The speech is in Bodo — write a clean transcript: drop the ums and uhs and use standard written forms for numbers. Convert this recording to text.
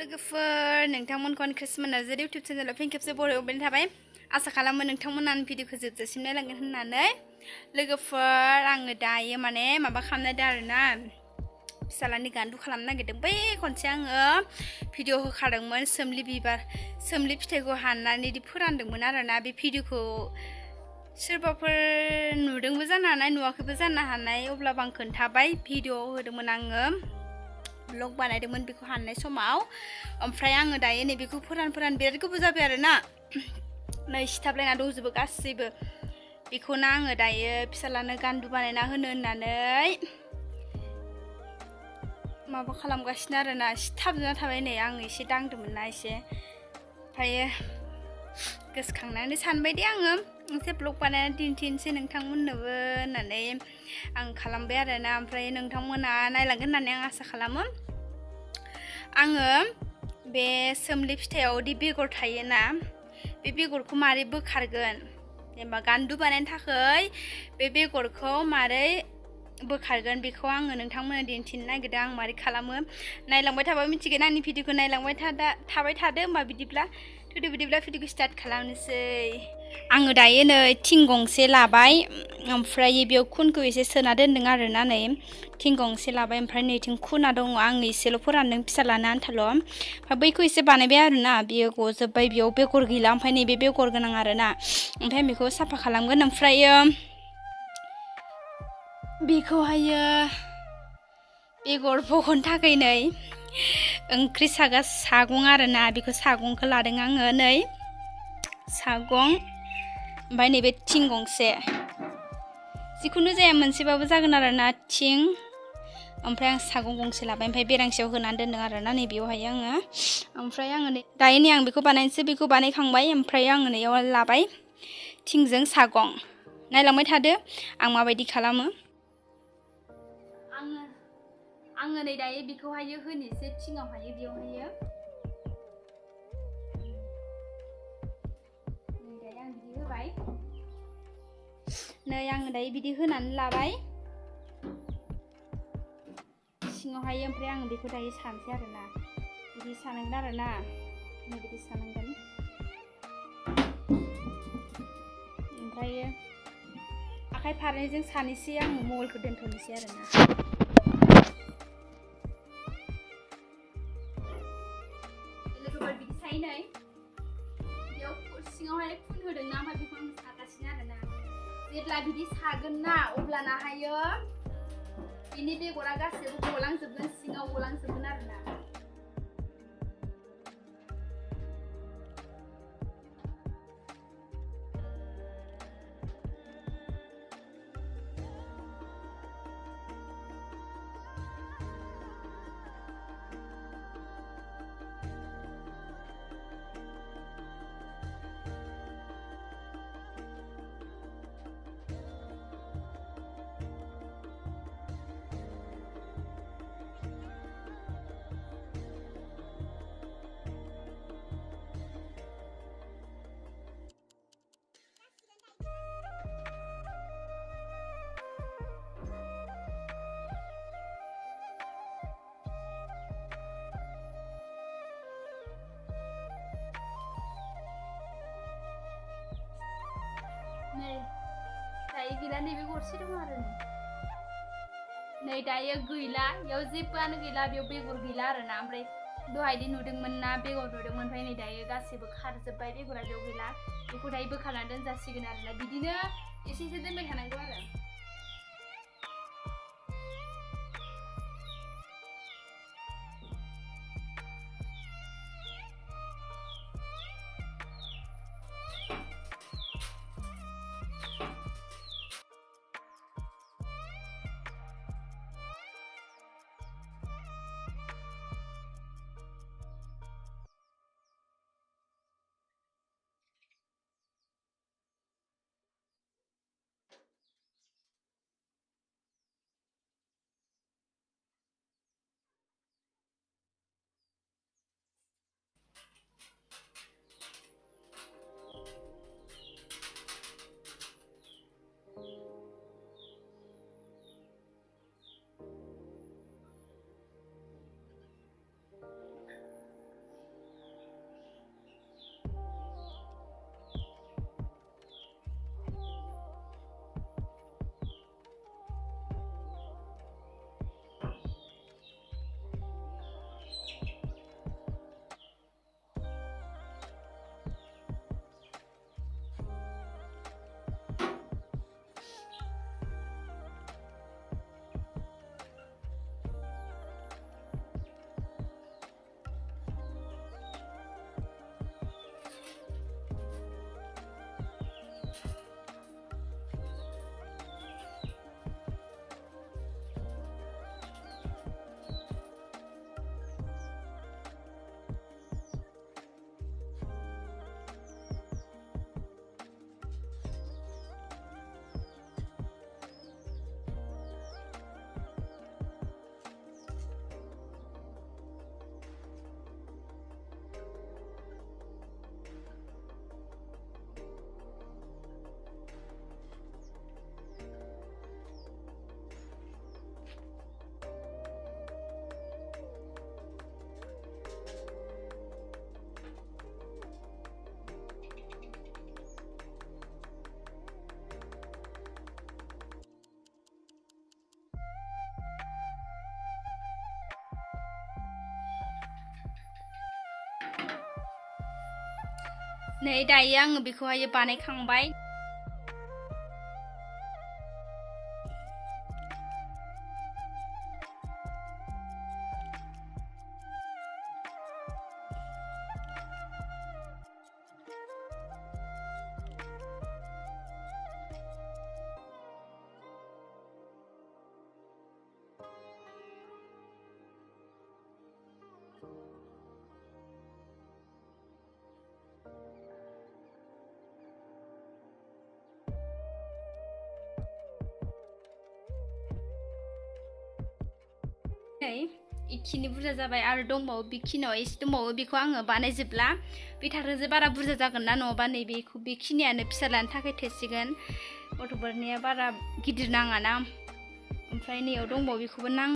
लोगोफोर नोंथांमोनखौ क्रिसमास नार्जारि इउटुब चेनेलाव फिन खेबसे बरायहरनाय थाबाय आसा खालामो नोंथांमोना भिडिअखौ जोबजासिम नायलांगोन होननानै लोगोफोर आङो दायो माने माबा खालामनायदों आरोना फिसालानि गान्दु खालामनो नागिरदों बै खनसे आङो भिडिअ होखादोंमोन सोमलि फिथाइखौ हाननानै फोरानदोंमोन आरोना बे भिडिअखौ सोरबाफोर नुदोंबो जानो हानाय नुवाखैबो जानो हानाय अब्लाबो आं खोन्थाबाय भिडिअ होदोंमोन आङो ब्लग बानायदोंमोन बेखौ हाननाय समाव ओमफ्राय आङो दायो नैबेखौ फोरान बिराद गोबाव जाबाय आरोना नै सिथाबलायना दंजोबो गासैबो बेखौनो आङो दायो फिसालानो गान्दु बानायना होनो होननानै माबा खालामगासिनो आरोना सिथाबना थाबाय नै आं एसे दांदोंमोन ना एसे ओमफ्रायो गोसोखांनानै सानबाय दे आङो एसे ब्लग बानायना दिन्थिनोसै नोंथांमोननोबो होननानै आं खालामबाय आरोना ओमफ्राय नोंथांमोना नायलांगोन होननानै आं आसा खालामो आङो बे सोमलि फिथाइयावदि बेगर थायोना बे बेगरखौ मारै बोखारगोन जेनेबा गान्दु बानायनो थाखाय बे बेगरखौ मारै बोखारगोन बेखौ आङो नोंथांमोननो दिन्थिनो नागिरदों आं मारै खालामो नायलांबाय थाबा मिथिगोन आंनि भिडिअखौ नायलांबाय थाबाय थादो होमबा बिदिब्ला भिडिअखौ स्टार्ट खालामनोसै आङो दायो नै थिं गंसे लाबाय ओमफ्राय बेयाव खुनखौ एसे सोना दोनदों आरोना नै थिं गंसे लाबाय ओमफ्राय नैथिं खुना दङ आं एसेल' फोरानदों फिसा लानो आन्थाल' ओमफ्राय बैखौ एसे बानायबाय आरोना बियो गजोब्बाय बेयाव बेगर गैला ओमफ्राय नैबे बेगर गोनां आरोना ओमफ्राय बेखौ साफा खालामगोन ओमफ्रायो बेखौहायो बेगर बहननो थाखाय नै ओंख्रि साग्रा सागं आरोना बेखौ सागंखौ लादों आङो नै सागं ओमफ्राय नैबे थिं गंसे जिखुनु जाया मोनसेबाबो जागोन आरोना थिं ओमफ्राय आं सागं गंसे लाबाय ओमफ्राय बेरांसियाव होनानै दोनदों आरोना नैबेयावहाय आङो ओमफ्राय आङो नै दायो नै आं बेखौ बानायनोसै बेखौ बानायखांबाय ओमफ्राय आङो नैयाव लाबाय थिंजों सागं नायलांबाय थादो आं माबायदि खालामो आङो नै दायो बेखौहायो होनोसै थिङावहायो बेयावहायो नै दायो आं बिदि होबाय नै आङो दायो बिदि होनानै लाबाय सिङावहायो ओमफ्राय आङो बेखौ दायो सानसै आरोना बिदि सानांगोन आरोना नै बिदि सानांगोन ओमफ्रायो आखाइ फारनैजों सानैसै आङो मबाइलखौ दोनथ'नोसै आरोना लोगोफोर बिदि सायो नै बेयाव सिङावहाय खुन होदोंना ओमफ्राय बेखौ आं सागासिनो आरोना जेब्ला बिदि सागोन ना अब्लानाहायो बिनि बेगरा गासैबो गलांजोबगोन सिङाव गलांजोबगोन आरोना नै दायो गैला नैबे गरसे दं आरो नै दायो गैला बेयाव जेबोआनो गैला बेयाव बेगर गैला आरोना ओमफ्राय दहायदि नुदोंमोन ना बेगर नुदोंमोन ओमफ्राय नै दायो गासैबो खारजोब्बाय बेगरा बेयाव गैला बेखौ दायो बोखारना दोनजासिगोन आरोना बिदिनो एसे दोनबाय थानांगौ आरो नै दायो आङो बेखौहाय बानायखांबाय। नै इखिनि बुरजा जाबाय आरो दंबावो बेखिनियाव एसे दंबावो बेखौ आङो बानायजोबला बे थारोजो बारा बुरजा जागोन ना नङाबा नैबेखौ बेखिनियानो फिसा लानो थाखाय थोसिगोन गथ'फोरनिया बारा गिदिर नाङाना ओमफ्राय नैयाव दंबावो बेखौबो नांगौ